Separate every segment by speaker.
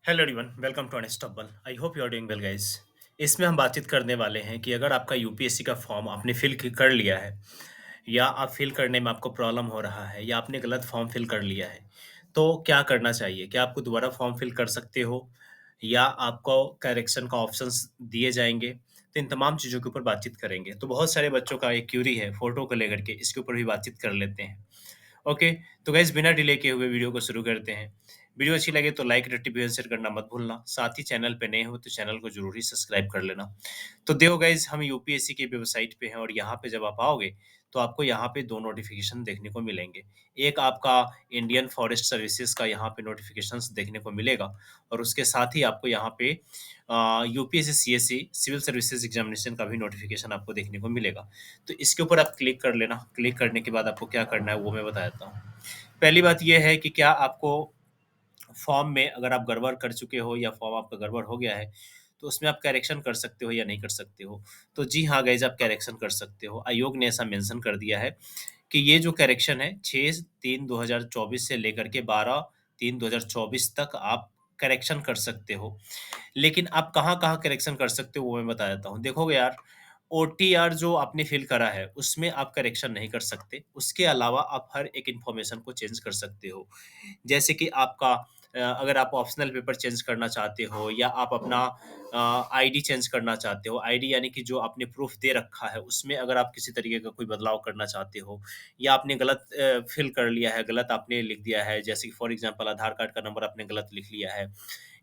Speaker 1: Hello everyone, welcome to unstoppable. I hope you are doing well guys. इसमें हम बातचीत करने वाले हैं कि अगर आपका यूपीएससी का फॉर्म आपने कर लिया है या आप फिल करने में आपको प्रॉब्लम हो रहा है या आपने गलत फॉर्म फिल कर लिया है, तो क्या करना चाहिए? क्या आपको दोबारा फॉर्म फिल कर सकते हो या आपको करेक्शन का ऑप्शंस दिए जाएँगे? तो इन तमाम चीज़ों के ऊपर बातचीत करेंगे। तो बहुत सारे बच्चों का एक क्यूरी है फ़ोटो को लेकर के, इसके ऊपर भी बातचीत कर लेते हैं। ओके, तो गाइस बिना डिले किए हुए वीडियो को शुरू करते हैं। वीडियो अच्छी लगे तो लाइक, नोटिफिकेशन शेयर करना मत भूलना। साथ ही चैनल पे नए हो तो चैनल को ज़रूर ही सब्सक्राइब कर लेना। तो देखो गाइस, हम यूपीएससी की वेबसाइट पे हैं और यहाँ पे जब आप आओगे, तो आपको यहाँ पे 2 नोटिफ़िकेशन देखने को मिलेंगे। एक आपका इंडियन फॉरेस्ट सर्विसेज़ का यहाँ पे नोटिफ़िकेशंस देखने को मिलेगा और उसके साथ ही आपको यहाँ पे UPSC CSC civil services examination का भी नोटिफ़िकेशन आपको देखने को मिलेगा। तो इसके ऊपर आप क्लिक कर लेना। क्लिक करने के बाद आपको क्या करना है वो मैं बता देता हूँ। पहली बात ये है कि क्या आपको फॉर्म में अगर आप गड़बड़ कर चुके हो या फॉर्म आपका गड़बड़ हो गया है, तो उसमें आप करेक्शन कर सकते हो या नहीं कर सकते हो। तो जी हाँ गाइज़, आप करेक्शन कर सकते हो। आयोग ने ऐसा मेंशन कर दिया है कि ये जो करेक्शन है 6/3/2024 से लेकर के 12/3/2024 तक आप करेक्शन कर सकते हो। लेकिन आप कहाँ-कहाँ करेक्शन कर सकते हो वो मैं बता देता हूँ। देखोगे यार, ओटीआर जो आपने फ़िल करा है उसमें आप करेक्शन नहीं कर सकते। उसके अलावा आप हर एक इन्फॉर्मेशन को चेंज कर सकते हो। जैसे कि आपका अगर आप ऑप्शनल पेपर चेंज करना चाहते हो या आप अपना आईडी चेंज करना चाहते हो, आईडी यानी कि जो आपने प्रूफ़ दे रखा है, उसमें अगर आप किसी तरीके का कोई बदलाव करना चाहते हो या आपने गलत फ़िल कर लिया है, गलत आपने लिख दिया है, जैसे कि फॉर एग्ज़ाम्पल आधार कार्ड का नंबर आपने गलत लिख लिया है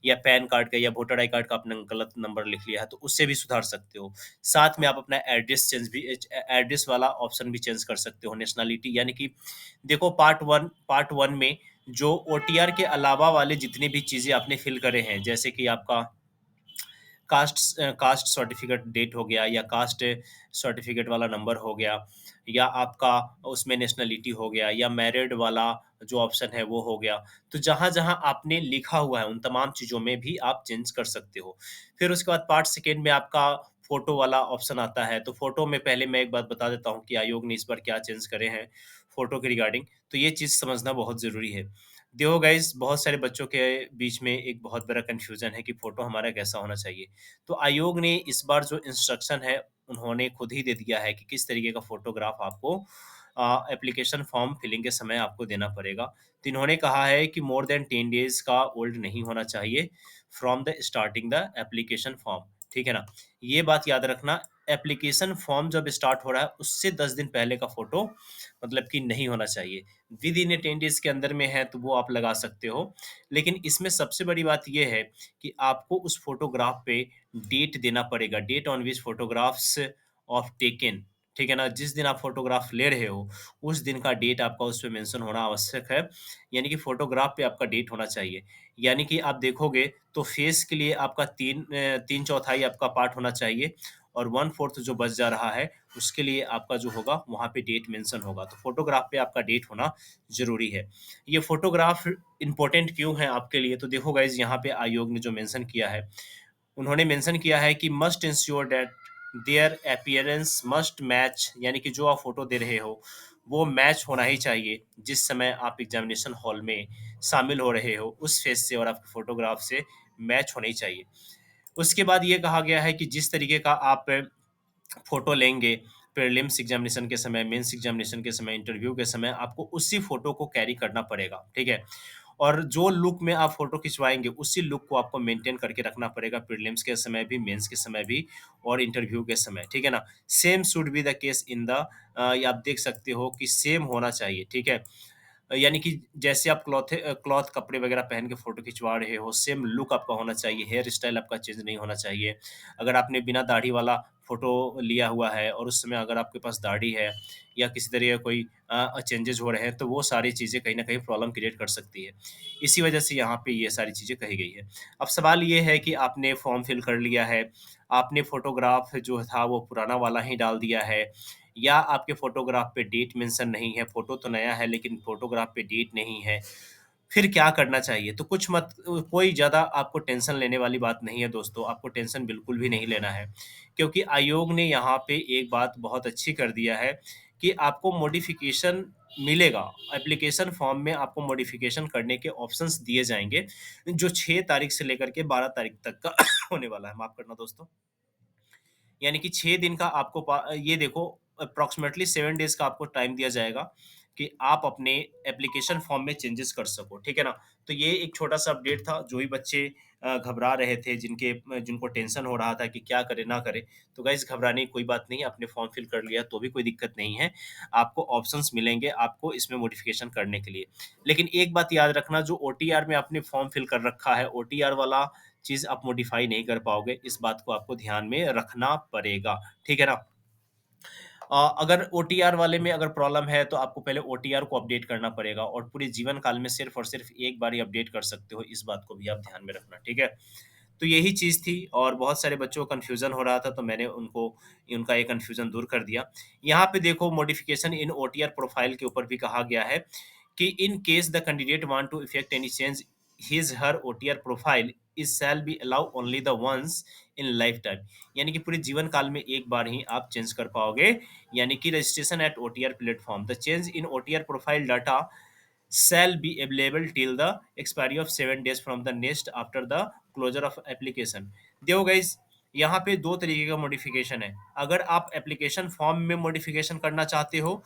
Speaker 1: या पैन कार्ड का या वोटर आई कार्ड का आपने गलत नंबर लिख लिया है, तो उससे भी सुधार सकते हो। साथ में आप अपना एड्रेस वाला ऑप्शन भी चेंज कर सकते हो, नेशनैलिटी यानी कि देखो पार्ट 1 में जो ओटीआर के अलावा वाले जितनी भी चीज़ें आपने फ़िल करे हैं, जैसे कि आपका कास्ट सर्टिफ़िकेट डेट हो गया या कास्ट सर्टिफ़िकेट वाला नंबर हो गया या आपका उसमें नेशनैलिटी हो गया या मैरिड वाला जो ऑप्शन है वो हो गया। तो जहाँ-जहाँ आपने लिखा हुआ है उन तमाम चीज़ों में भी आप चेंज कर सकते हो। फिर उसके बाद पार्ट सेकंड में आपका फ़ोटो वाला ऑप्शन आता है। तो फ़ोटो में पहले मैं एक बात बता देता हूँ कि आयोग ने इस बार क्या चेंज करे हैं फ़ोटो के रिगार्डिंग। तो ये चीज़ समझना बहुत ज़रूरी है। देखो गाइज़, बहुत सारे बच्चों के बीच में एक बहुत बड़ा कन्फ्यूज़न है कि फ़ोटो हमारा कैसा होना चाहिए। तो आयोग ने इस बार जो इंस्ट्रक्शन है, उन्होंने खुद ही दे दिया है कि किस तरीके का फ़ोटोग्राफ आपको एप्लीकेशन फ़ॉर्म फिलिंग के समय आपको देना पड़ेगा। तो इन्होंने कहा है कि मोर दैन 10 डेज़ का ओल्ड नहीं होना चाहिए from the starting the application form, ठीक है ना? ये बात याद रखना, एप्लीकेशन फ़ॉर्म जब स्टार्ट हो रहा है, उससे 10 दिन पहले का फ़ोटो मतलब कि नहीं होना चाहिए। विद इन 10 डेज़ के अंदर में है, तो वो आप लगा सकते हो। लेकिन इसमें सबसे बड़ी बात ये है कि आपको उस फ़ोटोग्राफ पे डेट देना पड़ेगा, date on which photographs of taken, ठीक है ना? जिस दिन आप फ़ोटोग्राफ ले रहे हो, उस दिन का डेट आपका उसपे मेंशन होना आवश्यक है, यानी कि फ़ोटोग्राफ पे आपका डेट होना चाहिए। यानी कि आप देखोगे तो फेस के लिए आपका 3/4 आपका पार्ट होना चाहिए और 1/4 जो बच जा रहा है, उसके लिए आपका जो होगा, वहाँ पे डेट मेंशन होगा। तो फ़ोटोग्राफ पे आपका डेट होना ज़रूरी है। ये फ़ोटोग्राफ इम्पोर्टेंट क्यों है आपके लिए? तो देखो गाइज़, यहाँ पे आयोग ने जो मेंशन किया है, उन्होंने मेंशन किया है कि must ensure that their appearance must match, यानी कि जो आप फ़ोटो दे रहे हो, वो मैच होना ही चाहिए, जिस समय आप एग्ज़ामिनेशन हॉल में शामिल हो रहे हो, उस फेस से और आपके फ़ोटोग्राफ से मैच होनी चाहिए। उसके बाद ये कहा गया है कि जिस तरीके का आप फ़ोटो लेंगे, प्रीलिम्स एग्ज़ामिनेशन के समय, मेंस एग्ज़ामिनेशन के समय, इंटरव्यू के समय, आपको उसी फ़ोटो को कैरी करना पड़ेगा, ठीक है? और जो लुक में आप फ़ोटो खिंचवाएँगे, उसी लुक को आपको मेंटेन करके रखना पड़ेगा प्रीलिम्स के समय भी, मेंस के समय भी और इंटरव्यू के समय, ठीक है ना? Same should be the case in the ये आप देख सकते हो कि सेम होना चाहिए, ठीक है? यानी कि जैसे आप क्लॉथ कपड़े वगैरह पहन के फ़ोटो खिंचवा रहे हो, सेम लुक आपका होना चाहिए, हेयर स्टाइल आपका चेंज नहीं होना चाहिए। अगर आपने बिना दाढ़ी वाला फ़ोटो लिया हुआ है और उस समय अगर आपके पास दाढ़ी है या किसी तरह का कोई चेंजेज़ हो रहे हैं, तो वो सारी चीज़ें कहीं न कहीं प्रॉब्लम क्रिएट कर सकती है। इसी वजह से यहाँ पे ये सारी चीज़ें कही गई है। अब सवाल ये है कि आपने फ़ॉर्म फिल कर लिया है, आपने फ़ोटोग्राफ जो था वो पुराना वाला ही डाल दिया है या आपके फ़ोटोग्राफ पे डेट मेंशन नहीं है, फ़ोटो तो नया है लेकिन फ़ोटोग्राफ पे डेट नहीं है। फिर क्या करना चाहिए? तो कुछ मत कोई ज़्यादा आपको टेंशन लेने वाली बात नहीं है दोस्तों, आपको टेंशन बिल्कुल भी नहीं लेना है। क्योंकि आयोग ने यहाँ पे एक बात बहुत अच्छी कर दिया है कि आपको मॉडिफ़िकेशन मिलेगा, एप्लीकेशन फॉर्म में आपको मॉडिफ़िकेशन करने के ऑप्शंस दिए जाएँगे, जो 6 तारीख से लेकर के 12 तारीख तक का होने वाला है। माफ़ करना दोस्तों। यानी कि 6 दिन का आपको ये देखो अप्रॉक्सिमेटली 7 डेज़ का आपको टाइम दिया जाएगा कि आप अपने एप्लीकेशन फॉर्म में चेंजेस कर सको, ठीक है ना? तो ये एक छोटा-सा अपडेट था, जो भी बच्चे घबरा रहे थे, जिनको टेंशन हो रहा था कि क्या करें, ना करें, तो गाइज़ घबराने की कोई बात नहीं है, आपने फॉर्म फिल कर लिया तो भी कोई दिक्कत नहीं है। आपको ऑप्शंस मिलेंगे आपको इसमें मॉडिफ़िकेशन करने के लिए। लेकिन एक बात याद रखना, जो ओटीआर में आपने फॉर्म फिल कर रखा है, ओटीआर वाला चीज़ आप मॉडिफ़ाई नहीं कर पाओगे, इस बात को आपको ध्यान में रखना पड़ेगा, ठीक है ना? अगर ओटीआर वाले में अगर प्रॉब्लम है, तो आपको पहले ओटीआर को अपडेट करना पड़ेगा और पूरे जीवन काल में सिर्फ़ और सिर्फ़ एक बार ही अपडेट कर सकते हो, इस बात को भी आप ध्यान में रखना, ठीक है? तो यही चीज़ थी और बहुत सारे बच्चों को कन्फ्यूज़न हो रहा था, तो मैंने उनका ये कन्फ्यूज़न दूर कर दिया। यहाँ पे देखो मॉडिफ़िकेशन इन ओटीआर प्रोफ़ाइल के ऊपर भी कहा गया है कि in case the candidate want to effect any change his her OTR profile, it shall be allow only the once in life time. यानी कि पूरे जीवन काल में एक बार ही आप चेंज कर पाओगे, यानी कि registration at OTR platform. The change in OTR profile data shall be available till the expiry of 7 days from the next after the closure of application। देखो गाइस, यहाँ पे 2 तरीके का मॉडिफ़िकेशन है। अगर आप एप्लीकेशन फॉर्म में मॉडिफ़िकेशन करना चाहते हो,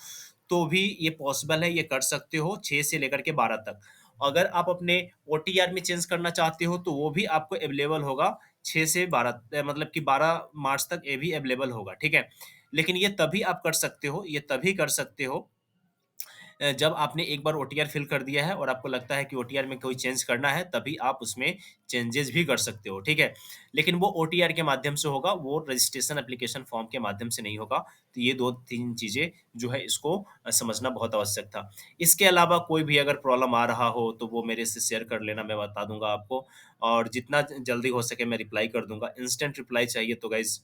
Speaker 1: तो भी ये पॉसिबल है, ये कर सकते हो 6 से लेकर के 12 तक। अगर आप अपने ओटीआर में चेंज करना चाहते हो, तो वो भी आपको अवेलेबल होगा 6 से 12 मतलब कि 12 मार्च तक ये भी अवेलेबल होगा, ठीक है? लेकिन ये तभी आप कर सकते हो, ये तभी कर सकते हो जब आपने एक बार ओटीआर फिल कर दिया है और आपको लगता है कि ओटीआर में कोई चेंज करना है, तभी आप उसमें चेंजेस भी कर सकते हो, ठीक है? लेकिन वो ओटीआर के माध्यम से होगा, वो रजिस्ट्रेशन एप्लीकेशन फॉर्म के माध्यम से नहीं होगा। तो ये 2-3 चीज़ें जो है इसको समझना बहुत आवश्यक था। इसके अलावा कोई भी अगर प्रॉब्लम आ रहा हो, तो वो मेरे से शेयर कर लेना, मैं बता दूँगा आपको और जितना ज जल्दी हो सके मैं रिप्लाई कर दूँगा। इंस्टेंट रिप्लाई चाहिए तो गाइज़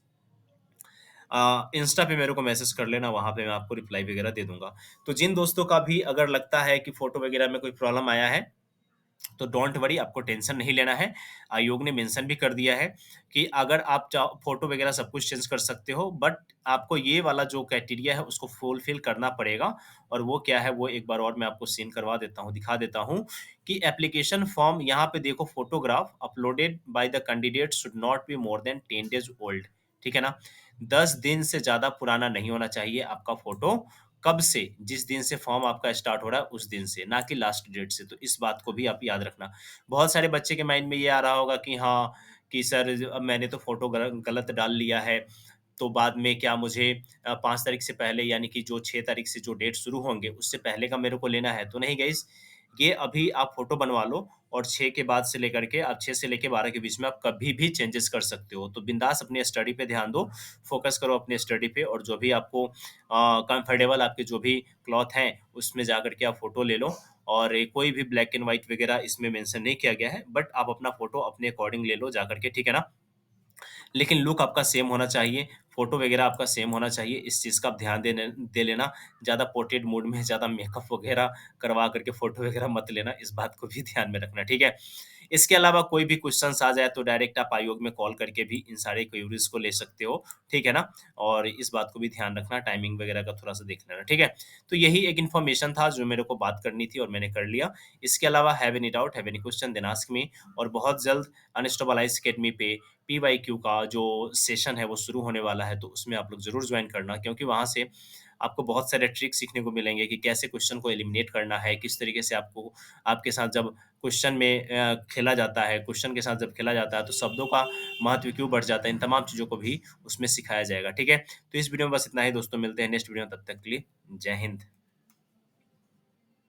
Speaker 1: इंस्टा पे मेरे को मैसेज कर लेना, वहाँ पे मैं आपको रिप्लाई वगैरह दे दूँगा। तो जिन दोस्तों का भी अगर लगता है कि फ़ोटो वगैरह में कोई प्रॉब्लम आया है, तो डोंट वरी, आपको टेंशन नहीं लेना है। आयोग ने मेंशन भी कर दिया है कि अगर आप चाहो फ़ोटो वगैरह सब कुछ चेंज कर सकते हो, बट आपको ये वाला जो क्राइटेरिया है उसको फुलफ़िल करना पड़ेगा और वो क्या है, वो एक बार और मैं आपको सीन करवा देता हूँ, दिखा देता हूँ कि एप्लीकेशन फॉर्म यहाँ पे देखो, photograph uploaded by the candidate should not be more than 10 days old, ठीक है ना? 10 दिन से ज़्यादा पुराना नहीं होना चाहिए आपका फ़ोटो। कब से? जिस दिन से फॉर्म आपका स्टार्ट हो रहा है उस दिन से, ना कि लास्ट डेट से। तो इस बात को भी आप याद रखना। बहुत सारे बच्चे के माइंड में ये आ रहा होगा कि हाँ, कि सर अब मैंने तो फ़ोटो गलत डाल लिया है, तो बाद में क्या मुझे 5 तारीख से पहले, यानी कि जो 6 तारीख से जो डेट शुरू होंगे उससे पहले का मेरे को लेना है? तो नहीं गाइज़, ये अभी आप फ़ोटो बनवा लो और 6 के बाद से लेकर के आप 6 से लेके 12 के बीच में आप कभी भी चेंजेस कर सकते हो। तो बिंदास अपनी स्टडी पे ध्यान दो, फ़ोकस करो अपनी स्टडी पे और जो भी आपको कंफर्टेबल आपके जो भी क्लॉथ हैं, उसमें जाकर के आप फ़ोटो ले लो और कोई भी ब्लैक एंड व्हाइट वगैरह इसमें मेंशन नहीं किया गया है, बट आप अपना फ़ोटो अपने अकॉर्डिंग ले लो जाकर के, ठीक है ना? लेकिन लुक आपका सेम होना चाहिए, फ़ोटो वगैरह आपका सेम होना चाहिए, इस चीज़ का आप ध्यान दे लेना। ज़्यादा पोर्ट्रेट मूड में ज़्यादा मेकअप वगैरह करवा कर के फ़ोटो वगैरह मत लेना, इस बात को भी ध्यान में रखना, ठीक है? इसके अलावा कोई भी क्वेश्चन्स आ जाए, तो डायरेक्ट आप आयोग में कॉल करके भी इन सारे क्वेरीज़ को ले सकते हो, ठीक है ना? और इस बात को भी ध्यान रखना, टाइमिंग वगैरह का थोड़ा-सा देख लेना, ठीक है? तो यही एक इन्फॉर्मेशन था जो मेरे को बात करनी थी और मैंने कर लिया। इसके अलावा have any doubt, have any question, then ask me. और बहुत जल्द अनस्टेबलाइज़ अकेडमी पे पीवाईक्यू का जो सेशन है वो शुरू होने वाला है, तो उसमें आप लोग ज़रूर जॉइन करना, क्योंकि वहाँ से आपको बहुत सारे ट्रिक सीखने को मिलेंगे कि कैसे क्वेश्चन को एलिमिनेट करना है, किस तरीके से आपको आपके साथ जब क्वेश्चन में खेला जाता है, क्वेश्चन के साथ जब खेला जाता है, तो शब्दों का महत्व क्यों बढ़ जाता है, इन तमाम चीज़ों को भी उसमें सिखाया जाएगा, ठीक है? तो इस वीडियो में बस इतना ही दोस्तों, मिलते हैं नेक्स्ट वीडियो में, तब तक के लिए जय हिंद।